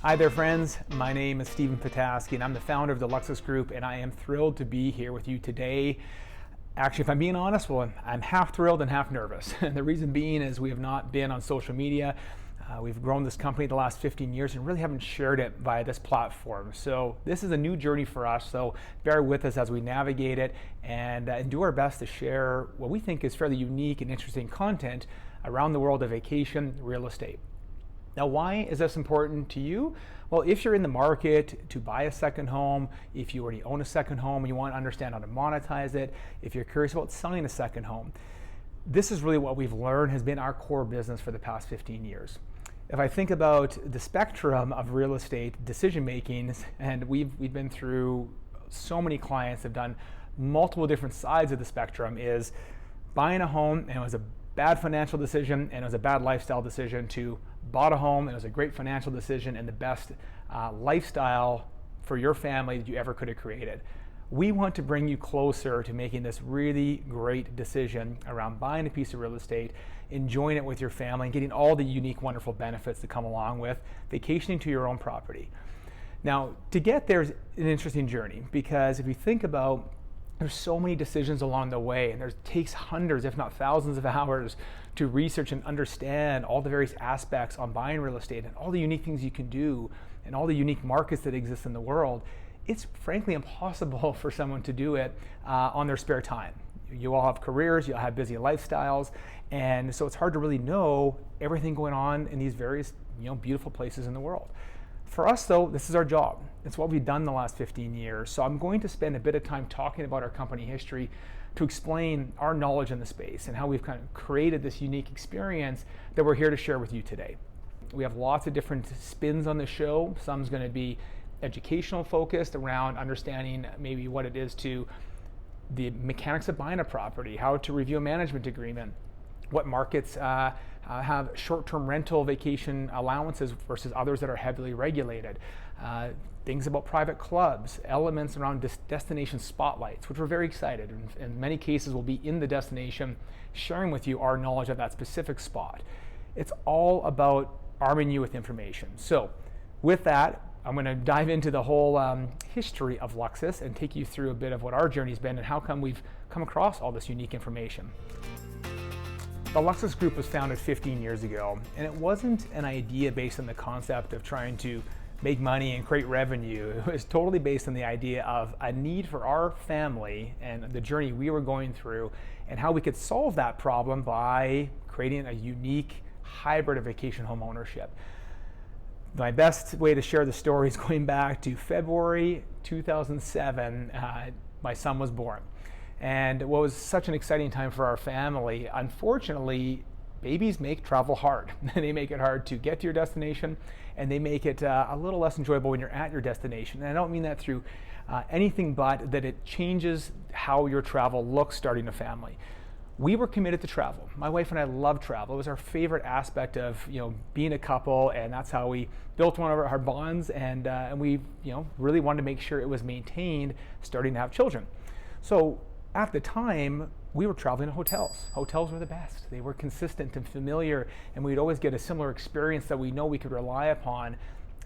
Hi there, friends. My name is Stephen Petaski, and I'm the founder of the Luxus Group, and I am thrilled to be here with you today. Actually, if I'm being honest, well, I'm half thrilled and half nervous. And the reason being is we have not been on social media. We've grown this company the last 15 years and really haven't shared it via this platform. So this is a new journey for us, so bear with us as we navigate it and do our best to share what we think is fairly unique and interesting content around the world of vacation real estate. Now, why is this important to you? Well, if you're in the market to buy a second home, if you already own a second home and you want to understand how to monetize it, if you're curious about selling a second home, this is really what we've learned has been our core business for the past 15 years. If I think about the spectrum of real estate decision making, and we've been through so many clients have done multiple different sides of the spectrum, is buying a home and it was a bad financial decision and it was a bad lifestyle decision, to bought a home and it was a great financial decision and the best lifestyle for your family that you ever could have created. We want to bring you closer to making this really great decision around buying a piece of real estate, enjoying it with your family, and getting all the unique, wonderful benefits that come along with vacationing to your own property. Now, to get there is an interesting journey, because if you think about, there's so many decisions along the way, and it takes hundreds, if not thousands of hours to research and understand all the various aspects on buying real estate and all the unique things you can do and all the unique markets that exist in the world. It's frankly impossible for someone to do it on their spare time. You all have careers, you'll have busy lifestyles, and so it's hard to really know everything going on in these various beautiful places in the world. For us, though, this is our job. It's what we've done the last 15 years. So I'm going to spend a bit of time talking about our company history to explain our knowledge in the space and how we've kind of created this unique experience that we're here to share with you today. We have lots of different spins on the show. Some's going to be educational focused around understanding maybe what it is to the mechanics of buying a property, how to review a management agreement, what markets have short-term rental vacation allowances versus others that are heavily regulated, things about private clubs, elements around destination spotlights, which we're very excited. In many cases, we'll be in the destination sharing with you our knowledge of that specific spot. It's all about arming you with information. So with that, I'm going to dive into the whole history of Luxus and take you through a bit of what our journey's been and how come we've come across all this unique information. The Luxus Group was founded 15 years ago, and it wasn't an idea based on the concept of trying to make money and create revenue. It was totally based on the idea of a need for our family and the journey we were going through and how we could solve that problem by creating a unique hybrid of vacation home ownership. My best way to share the story is going back to February 2007. My son was born. And what was such an exciting time for our family, unfortunately, babies make travel hard. They make it hard to get to your destination, and they make it a little less enjoyable when you're at your destination. And I don't mean that through anything but that it changes how your travel looks starting a family. We were committed to travel. My wife and I love travel. It was our favorite aspect of being a couple, and that's how we built one of our bonds. And we really wanted to make sure it was maintained starting to have children. So at the time, we were traveling to hotels. Hotels were the best. They were consistent and familiar, and we'd always get a similar experience that we know we could rely upon.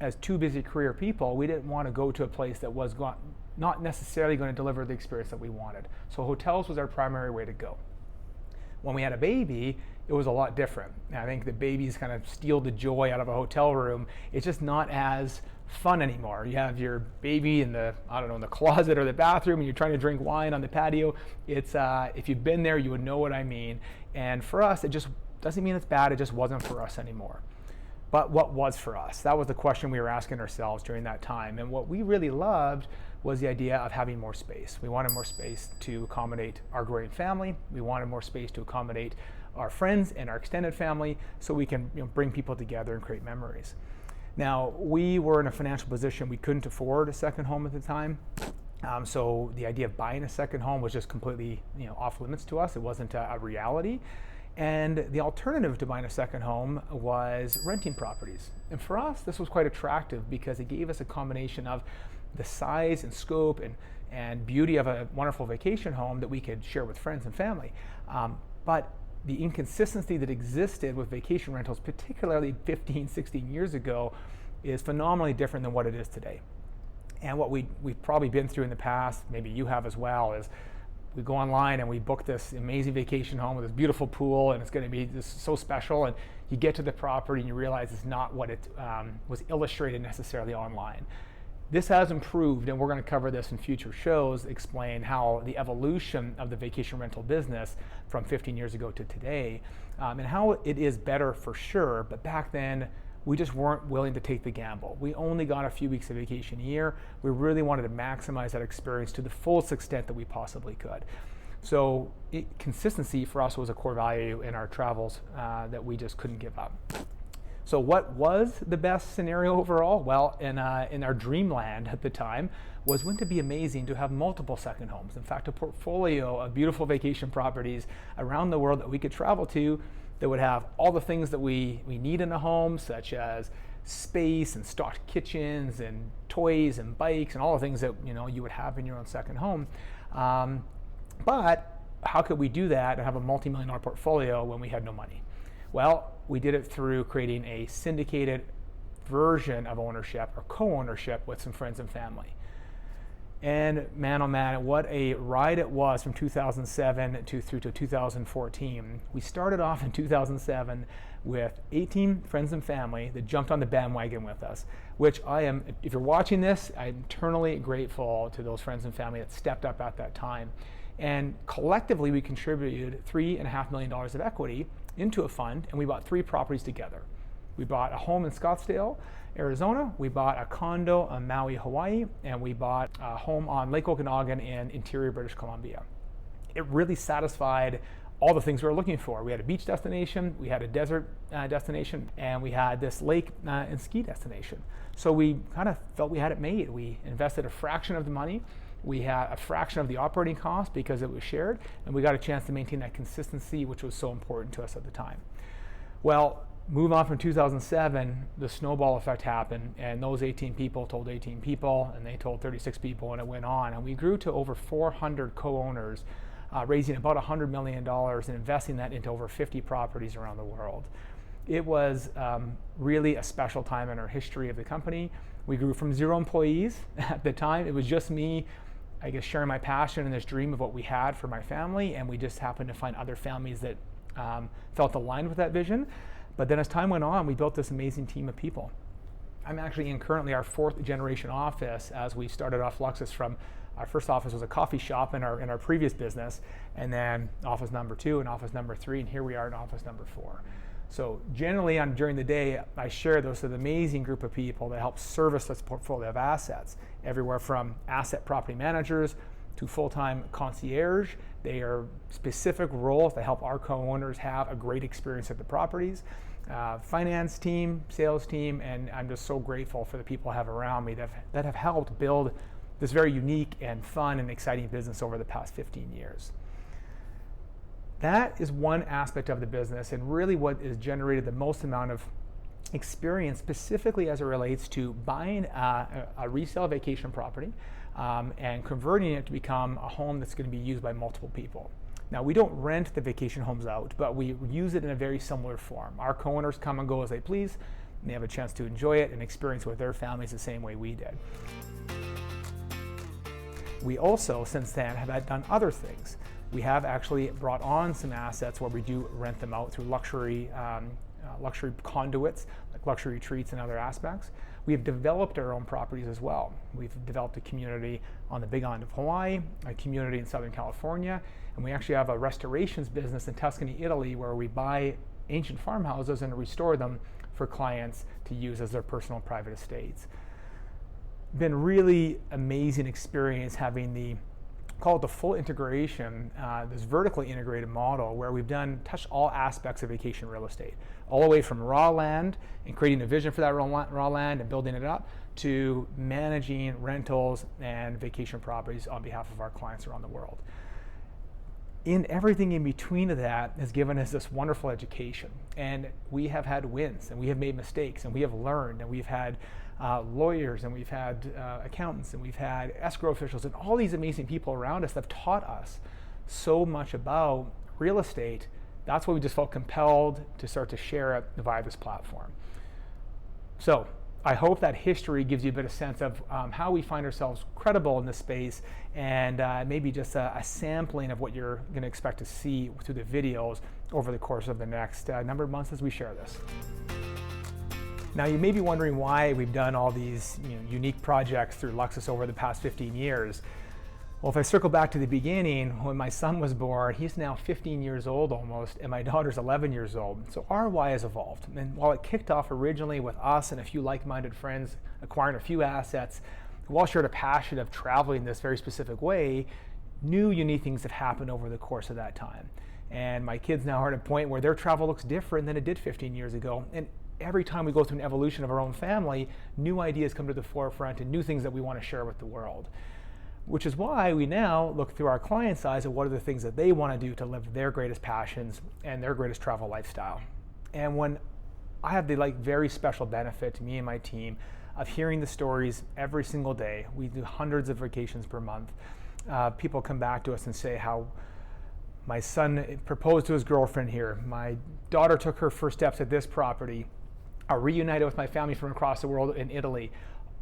As two busy career people, we didn't want to go to a place that was not necessarily going to deliver the experience that we wanted. So hotels was our primary way to go. When we had a baby, it was a lot different. I think the babies kind of steal the joy out of a hotel room. It's just not as fun anymore. You have your baby in the closet or the bathroom, and you're trying to drink wine on the patio. It's if you've been there, you would know what I mean. And for us, it just doesn't mean it's bad. It just wasn't for us anymore. But what was for us? That was the question we were asking ourselves during that time. And what we really loved was the idea of having more space. We wanted more space to accommodate our growing family. We wanted more space to accommodate our friends and our extended family, so we can bring people together and create memories. Now, we were in a financial position we couldn't afford a second home at the time. So the idea of buying a second home was just completely off limits to us. It wasn't a reality. And the alternative to buying a second home was renting properties. And for us, this was quite attractive because it gave us a combination of the size and scope and beauty of a wonderful vacation home that we could share with friends and family. But the inconsistency that existed with vacation rentals, particularly 15, 16 years ago, is phenomenally different than what it is today. And what we've probably been through in the past, maybe you have as well, is we go online and we book this amazing vacation home with this beautiful pool, and it's going to be just so special, and you get to the property and you realize it's not what it was illustrated necessarily online. This has improved, and we're going to cover this in future shows, explain how the evolution of the vacation rental business from 15 years ago to today, and how it is better for sure, but back then we just weren't willing to take the gamble. We only got a few weeks of vacation a year. We really wanted to maximize that experience to the fullest extent that we possibly could. So consistency for us was a core value in our travels that we just couldn't give up. So what was the best scenario overall? Well, in our dreamland at the time was, wouldn't it be amazing to have multiple second homes? In fact, a portfolio of beautiful vacation properties around the world that we could travel to that would have all the things that we need in a home, such as space and stocked kitchens and toys and bikes and all the things that you would have in your own second home. But how could we do that and have a multi-million-dollar portfolio when we had no money? Well, we did it through creating a syndicated version of ownership or co-ownership with some friends and family. And man, oh man, what a ride it was from 2007 through to 2014. We started off in 2007 with 18 friends and family that jumped on the bandwagon with us, which I am, if you're watching this, I'm eternally grateful to those friends and family that stepped up at that time. And collectively, we contributed $3.5 million of equity into a fund, and we bought 3 properties together. We bought a home in Scottsdale, Arizona, we bought a condo on Maui, Hawaii, and we bought a home on Lake Okanagan in interior British Columbia. It really satisfied all the things we were looking for. We had a beach destination, we had a desert destination, and we had this lake and ski destination. So we kind of felt we had it made. We invested a fraction of the money, we had a fraction of the operating cost because it was shared, and we got a chance to maintain that consistency, which was so important to us at the time. Well, move on from 2007, the snowball effect happened, and those 18 people told 18 people, and they told 36 people, and it went on. And we grew to over 400 co-owners, raising about $100 million and investing that into over 50 properties around the world. It was really a special time in our history of the company. We grew from 0 employees at the time. It was just me, I guess, sharing my passion and this dream of what we had for my family, and we just happened to find other families that felt aligned with that vision. But then as time went on, we built this amazing team of people. I'm actually in currently our 4th generation office, as we started off Luxus from our first office was a coffee shop in our previous business, and then office number 2 and office number 3, and here we are in office number 4. So generally during the day, I share those with an amazing group of people that help service this portfolio of assets, everywhere from asset property managers to full-time concierge. They are specific roles that help our co-owners have a great experience at the properties. Finance team, sales team, and I'm just so grateful for the people I have around me that have helped build this very unique and fun and exciting business over the past 15 years. That is one aspect of the business, and really what has generated the most amount of experience, specifically as it relates to buying a resale vacation property and converting it to become a home that's going to be used by multiple people. Now, we don't rent the vacation homes out, but we use it in a very similar form. Our co-owners come and go as they please, and they have a chance to enjoy it and experience with their families the same way we did. We also, since then, have done other things. We have actually brought on some assets where we do rent them out through luxury conduits, like luxury retreats and other aspects. We have developed our own properties as well. We've developed a community on the Big Island of Hawaii, a community in Southern California, and we actually have a restorations business in Tuscany, Italy, where we buy ancient farmhouses and restore them for clients to use as their personal private estates. Been really amazing experience having call it the full integration, this vertically integrated model where we've touched all aspects of vacation real estate, all the way from raw land and creating a vision for that raw land and building it up to managing rentals and vacation properties on behalf of our clients around the world. In everything in between of that has given us this wonderful education, and we have had wins, and we have made mistakes, and we have learned, and we've had lawyers, and we've had accountants, and we've had escrow officials, and all these amazing people around us that have taught us so much about real estate. That's why we just felt compelled to start to share it via this platform. So I hope that history gives you a bit of sense of how we find ourselves credible in this space, and maybe just a sampling of what you're going to expect to see through the videos over the course of the next number of months as we share this. Now, you may be wondering why we've done all these unique projects through Luxus over the past 15 years. Well, if I circle back to the beginning, when my son was born, he's now 15 years old almost, and my daughter's 11 years old. So our why has evolved. And while it kicked off originally with us and a few like-minded friends acquiring a few assets, who all shared a passion of traveling this very specific way, new unique things have happened over the course of that time. And my kids now are at a point where their travel looks different than it did 15 years ago. And every time we go through an evolution of our own family, new ideas come to the forefront and new things that we want to share with the world. Which is why we now look through our clients' eyes at what are the things that they want to do to live their greatest passions and their greatest travel lifestyle. And when I have the very special benefit to me and my team of hearing the stories every single day, we do hundreds of vacations per month. People come back to us and say how my son proposed to his girlfriend here, my daughter took her first steps at this property, I reunited with my family from across the world in Italy.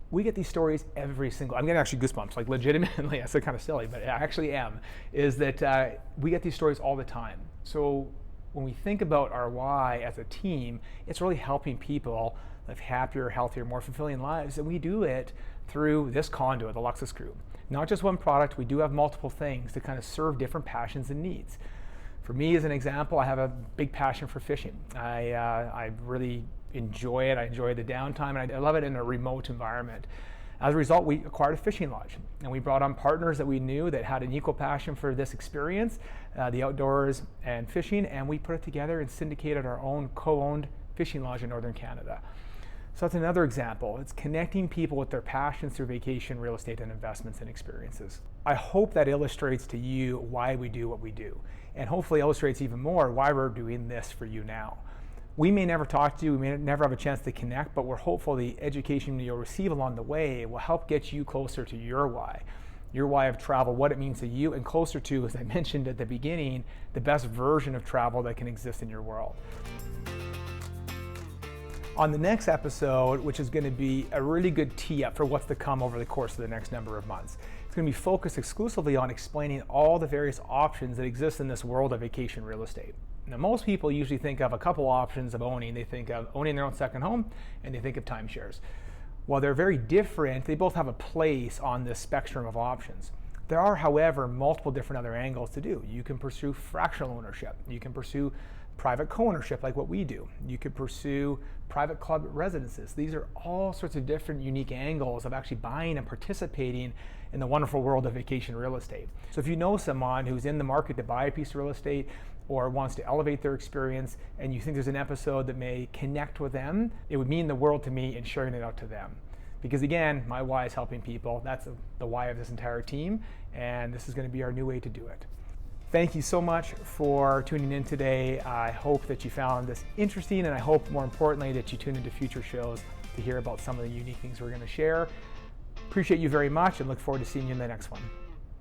We get these stories every single, I'm getting actually goosebumps, legitimately, I said kind of silly, but I actually am, is that we get these stories all the time. So when we think about our why as a team, it's really helping people live happier, healthier, more fulfilling lives, and we do it through this conduit, the Luxus Group. Not just one product, we do have multiple things to kind of serve different passions and needs. For me, as an example, I have a big passion for fishing. I really enjoy it. I enjoy the downtime, and I love it in a remote environment. As a result, we acquired a fishing lodge, and we brought on partners that we knew that had an equal passion for this experience, the outdoors and fishing, and we put it together and syndicated our own co-owned fishing lodge in Northern Canada. So that's another example. It's connecting people with their passions through vacation, real estate, and investments and experiences. I hope that illustrates to you why we do what we do, and hopefully illustrates even more why we're doing this for you now. We may never talk to you, we may never have a chance to connect, but we're hopeful the education you'll receive along the way will help get you closer to your why of travel, what it means to you, and closer to, as I mentioned at the beginning, the best version of travel that can exist in your world. On the next episode, which is going to be a really good tee up for what's to come over the course of the next number of months, it's going to be focused exclusively on explaining all the various options that exist in this world of vacation real estate. Now, most people usually think of a couple options of owning. They think of owning their own second home, and they think of timeshares. While they're very different, they both have a place on this spectrum of options. There are, however, multiple different other angles to do. You can pursue fractional ownership. You can pursue private co-ownership like what we do. You could pursue private club residences. These are all sorts of different unique angles of actually buying and participating in the wonderful world of vacation real estate. So if you know someone who's in the market to buy a piece of real estate or wants to elevate their experience and you think there's an episode that may connect with them, it would mean the world to me in sharing it out to them. Because again, my why is helping people. That's the why of this entire team, and this is going to be our new way to do it. Thank you so much for tuning in today. I hope that you found this interesting, and I hope more importantly that you tune into future shows to hear about some of the unique things we're going to share. Appreciate you very much and look forward to seeing you in the next one.